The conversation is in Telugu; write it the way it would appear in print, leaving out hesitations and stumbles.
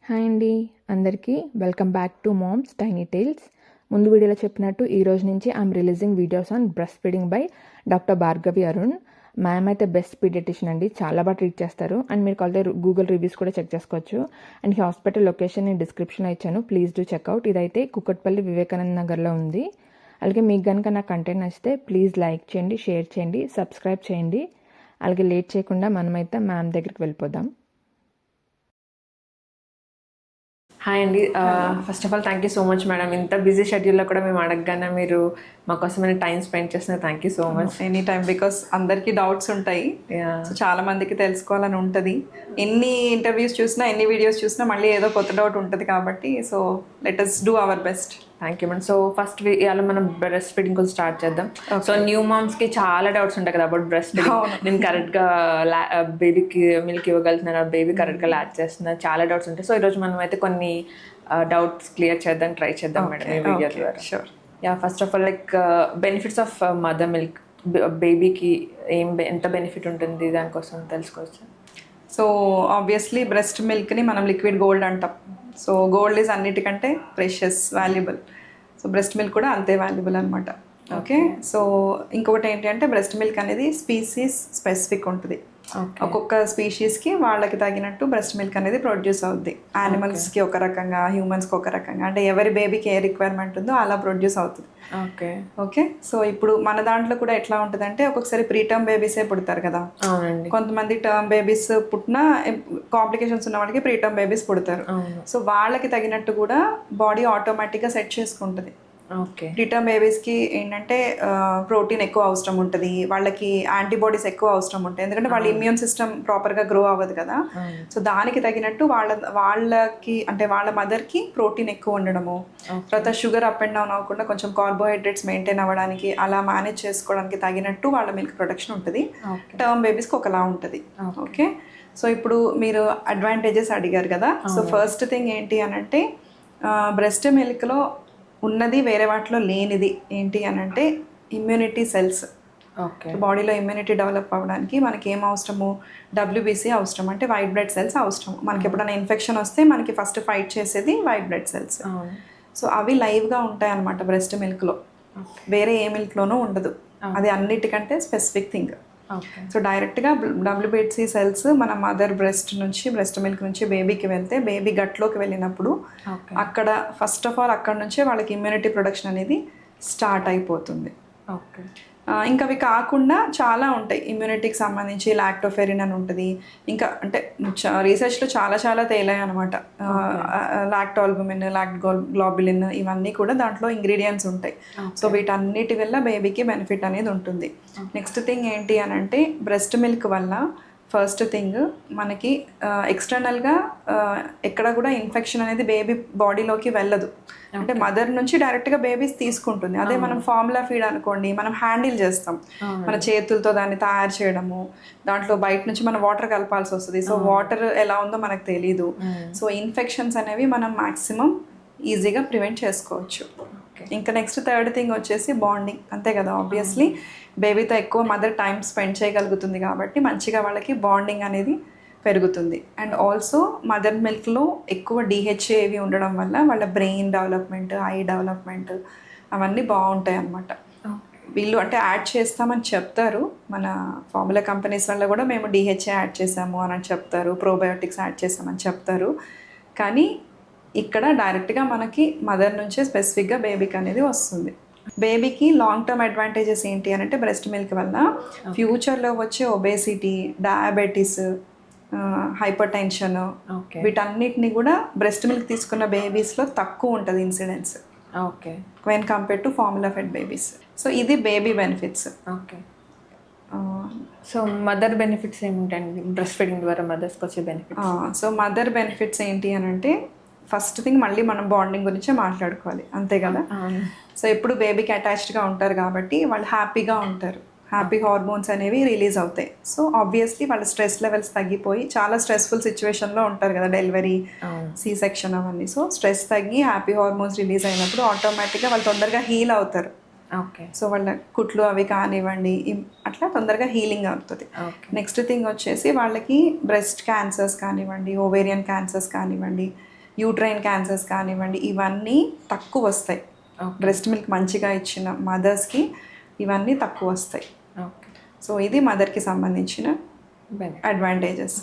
హాయ్ అండి, అందరికీ welcome back to mom's tiny tales. ముందు వీడియోలో చెప్పినట్టు ఈ రోజు నుంచి I'm releasing videos on breastfeeding by doctor Bhargavi Arun. Ma'am అయితే బెస్ట్ పీడియాట్రిషియన్ అండి, చాలా బాగా ట్రీట్ చేస్తారు. అండ్ మీరు కావాలంటే గూగుల్ రివ్యూస్ కూడా చెక్ చేసుకోవచ్చు. అండ్ ఈ హాస్పిటల్ లొకేషన్ నేను డిస్క్రిప్షన్లో ఇచ్చాను, ప్లీజ్ డూ చెక్అవుట్. ఇదైతే కుక్కట్పల్లి వివేకానంద నగర్లో ఉంది. అలాగే మీకు కనుక నా కంటెంట్ నచ్చితే ప్లీజ్ లైక్ చేయండి, షేర్ చేయండి, సబ్స్క్రైబ్ చేయండి. అలాగే లేట్ చేయకుండా మనమైతే మ్యామ్ దగ్గరికి వెళ్ళిపోదాం. హాయ్ అండి, first of all thank you so much madam. ఇంత బిజీ షెడ్యూల్లో కూడా మేము అడగగానే మీరు మా కోసమైనా టైం స్పెండ్ చేసిన thank you so much. Any time, because అందరికీ డౌట్స్ ఉంటాయి. సో చాలా మందికి తెలుసుకోవాలని ఉంటుంది. ఎన్ని ఇంటర్వ్యూస్ చూసినా ఎన్ని వీడియోస్ చూసినా మళ్ళీ ఏదో కొత్త డౌట్ ఉంటుంది కాబట్టి so let us do our best. Thank you madam. So first ఇవాళ మనం బ్రెస్ట్ ఫీడింగ్ కోసం స్టార్ట్ చేద్దాం. సో న్యూ మామ్స్కి చాలా డౌట్స్ ఉంటాయి కదా అబౌట్ బ్రెస్ట్ ఫీడింగ్. నేను కరెక్ట్గా బేబీకి మిల్క్ ఇవ్వగలుగుతున్నాను, బేబీ కరెక్ట్గా లాచ్ చేస్తున్నాను, చాలా డౌట్స్ ఉంటాయి. సో ఈరోజు మనం అయితే కొన్ని డౌట్స్ క్లియర్ చేద్దాం, ట్రై చేద్దాం మేడం ఈ వీడియో ద్వారా. Sure. Yeah, first of all like benefits of mother milk, బేబీకి ఎంత బెనిఫిట్ ఉంటుంది దానికోసం తెలుసుకోవచ్చు. సో ఆబ్వియస్లీ బ్రెస్ట్ మిల్క్ని మనం లిక్విడ్ గోల్డ్ అంటాం. సో గోల్డ్ ఈజ్ అన్నిటికంటే precious, valuable. So breast milk కూడా అంతే వాల్యుబుల్ అనమాట. ఓకే, సో ఇంకొకటి ఏంటి అంటే బ్రెస్ట్ మిల్క్ అనేది స్పీసీస్ స్పెసిఫిక్ ఉంటుంది. ఒక్కొక్క స్పీషీస్కి వాళ్ళకి తగినట్టు బ్రెస్ట్ మిల్క్ అనేది ప్రొడ్యూస్ అవుద్ది. యానిమల్స్కి ఒక రకంగా, హ్యూమన్స్కి ఒక రకంగా, అంటే ఎవరి బేబీకి ఏ రిక్వైర్మెంట్ ఉందో అలా ప్రొడ్యూస్ అవుతుంది. ఓకే ఓకే, సో ఇప్పుడు మన దాంట్లో కూడా ఎట్లా ఉంటుంది అంటే ఒక్కొక్కసారి ప్రీ టర్మ్ బేబీసే పుడతారు కదా. అవునండి. కొంతమంది టర్మ్ బేబీస్ పుట్టినా కాంప్లికేషన్స్ ఉన్న వాళ్ళకి ప్రీ టర్మ్ బేబీస్ పుడతారు. సో వాళ్ళకి తగినట్టు కూడా బాడీ ఆటోమేటిక్గా సెట్ చేసుకుంటుంది. ఓకే, ప్రీటర్మ్ బేబీస్కి ఏంటంటే ప్రోటీన్ ఎక్కువ అవసరం ఉంటుంది, వాళ్ళకి యాంటీబాడీస్ ఎక్కువ అవసరం ఉంటాయి, ఎందుకంటే వాళ్ళ ఇమ్యూన్ సిస్టమ్ ప్రాపర్గా గ్రో అవ్వదు కదా. సో దానికి తగినట్టు వాళ్ళకి అంటే వాళ్ళ మదర్కి ప్రోటీన్ ఎక్కువ ఉండడము, తర్వాత షుగర్ అప్ అండ్ డౌన్ అవ్వకుండా కొంచెం కార్బోహైడ్రేట్స్ మెయింటైన్ అవ్వడానికి, అలా మేనేజ్ చేసుకోవడానికి తగినట్టు వాళ్ళ మిల్క్ ప్రొడక్షన్ ఉంటుంది. టర్మ్ బేబీస్కి ఒకలా ఉంటుంది. ఓకే, సో ఇప్పుడు మీరు అడ్వాంటేజెస్ అడిగారు కదా. సో ఫస్ట్ థింగ్ ఏంటి అని అంటే బ్రెస్ట్ మిల్క్లో ఉన్నది వేరే వాటిలో లేనిది ఏంటి అని అంటే ఇమ్యూనిటీ సెల్స్. ఓకే, బాడీలో ఇమ్యూనిటీ డెవలప్ అవ్వడానికి మనకి ఏం అవసరము, డబ్ల్యూబీసీ అవసరం, అంటే వైట్ బ్లడ్ సెల్స్ అవసరం. మనకి ఎప్పుడైనా ఇన్ఫెక్షన్ వస్తే మనకి ఫస్ట్ ఫైట్ చేసేది వైట్ బ్లడ్ సెల్స్. సో అవి లైవ్గా ఉంటాయి అన్నమాట బ్రెస్ట్ మిల్క్లో, వేరే ఏ మిల్క్లోనూ ఉండదు. అది అన్నిటికంటే స్పెసిఫిక్ థింగ్. సో డైరెక్ట్గా డబ్ల్యూబీసీ సెల్స్ మన మదర్ బ్రెస్ట్ మిల్క్ నుంచి బేబీకి వెళ్తే బేబీ గట్లోకి వెళ్ళినప్పుడు అక్కడ ఫస్ట్ ఆఫ్ ఆల్ అక్కడ నుంచే వాళ్ళకి ఇమ్యూనిటీ ప్రొడక్షన్ అనేది స్టార్ట్ అయిపోతుంది. ఓకే, ఇంకా అవి కాకుండా చాలా ఉంటాయి ఇమ్యూనిటీకి సంబంధించి. లాక్టోఫెరిన్ అని ఉంటుంది, ఇంకా అంటే రీసెర్చ్లో చాలా తేలాయి అనమాట. లాక్టోల్బుమిన్, గ్లోబులిన్, ఇవన్నీ కూడా దాంట్లో ఇంగ్రీడియంట్స్ ఉంటాయి. సో వీటన్నిటి వల్ల బేబీకి బెనిఫిట్ అనేది ఉంటుంది. నెక్స్ట్ థింగ్ ఏంటి అని అంటే బ్రెస్ట్ మిల్క్ వల్ల ఫస్ట్ థింగ్ మనకి ఎక్స్టర్నల్గా ఎక్కడ కూడా ఇన్ఫెక్షన్ అనేది బేబీ బాడీలోకి వెళ్ళదు. అంటే మదర్ నుంచి డైరెక్ట్గా బేబీస్ తీసుకుంటుంది. అదే మనం ఫార్ములా ఫీడ్ అనుకోండి, మనం హ్యాండిల్ చేస్తాం మన చేతులతో దాన్ని తయారు చేయడము, దాంట్లో బయట నుంచి మనం వాటర్ కలపాల్సి వస్తుంది. సో వాటర్ ఎలా ఉందో మనకు తెలీదు. సో ఇన్ఫెక్షన్స్ అనేవి మనం మ్యాక్సిమం ఈజీగా ప్రివెంట్ చేసుకోవచ్చు. ఇంకా నెక్స్ట్ థర్డ్ థింగ్ వచ్చేసి బాండింగ్, అంతే కదా. ఆబ్వియస్లీ బేబీతో ఎక్కువ మదర్ టైం స్పెండ్ చేయగలుగుతుంది కాబట్టి మంచిగా వాళ్ళకి బాండింగ్ అనేది పెరుగుతుంది. అండ్ ఆల్సో మదర్ మిల్క్లో ఎక్కువ డిహెచ్ఏవి ఉండడం వల్ల వాళ్ళ బ్రెయిన్ డెవలప్మెంట్, ఐ డెవలప్మెంట్ అవన్నీ బాగుంటాయి అన్నమాట. వీళ్ళు అంటే యాడ్ చేస్తామని చెప్తారు, మన ఫార్ములా కంపెనీస్ వల్ల కూడా మేము డిహెచ్ఏ యాడ్ చేసాము అని చెప్తారు, ప్రోబయోటిక్స్ యాడ్ చేసామని చెప్తారు. కానీ ఇక్కడ డైరెక్ట్గా మనకి మదర్ నుంచే స్పెసిఫిక్గా బేబీకి అనేది వస్తుంది. బేబీకి లాంగ్ టర్మ్ అడ్వాంటేజెస్ ఏంటి అని అంటే బ్రెస్ట్ మిల్క్ వల్ల ఫ్యూచర్లో వచ్చే ఒబేసిటీ, డయాబెటీస్, హైపర్ టెన్షన్, వీటన్నిటిని కూడా బ్రెస్ట్ మిల్క్ తీసుకున్న బేబీస్లో తక్కువ ఉంటుంది incidence. Okay, when compare to formula fed babies. So ఇది baby benefits. Okay, so mother benefits ఏమిటండి బ్రెస్ట్ ఫీడింగ్ ద్వారా మదర్స్కి వచ్చే బెనిఫిట్స్? సో మదర్ బెనిఫిట్స్ ఏంటి అని అంటే ఫస్ట్ థింగ్ మళ్ళీ మనం బాండింగ్ గురించే మాట్లాడుకోవాలి, అంతే కదా. సో ఎప్పుడు బేబీకి అటాచ్డ్గా ఉంటారు కాబట్టి వాళ్ళు హ్యాపీగా ఉంటారు, హ్యాపీ హార్మోన్స్ అనేవి రిలీజ్ అవుతాయి. సో ఆబ్వియస్లీ వాళ్ళ స్ట్రెస్ లెవెల్స్ తగ్గిపోయి, చాలా స్ట్రెస్ఫుల్ సిచ్యువేషన్లో ఉంటారు కదా, డెలివరీ, సి సెక్షన్ అవన్నీ. సో స్ట్రెస్ తగ్గి హ్యాపీ హార్మోన్స్ రిలీజ్ అయినప్పుడు ఆటోమేటిక్గా వాళ్ళు తొందరగా హీల్ అవుతారు. ఓకే, సో వాళ్ళ కుట్లు అవి కానివ్వండి, అట్లా తొందరగా హీలింగ్ అవుతుంది. నెక్స్ట్ థింగ్ వచ్చేసి వాళ్ళకి బ్రెస్ట్ క్యాన్సర్స్ కానివ్వండి, ఓవేరియన్ క్యాన్సర్స్ కానివ్వండి, యూట్రైన్ క్యాన్సర్స్ కానివ్వండి, ఇవన్నీ తక్కువ వస్తాయి. బ్రెస్ట్ మిల్క్ మంచిగా ఇచ్చిన మదర్స్కి ఇవన్నీ తక్కువ వస్తాయి. ఓకే. సో ఇది మదర్కి సంబంధించిన అడ్వాంటేజెస్.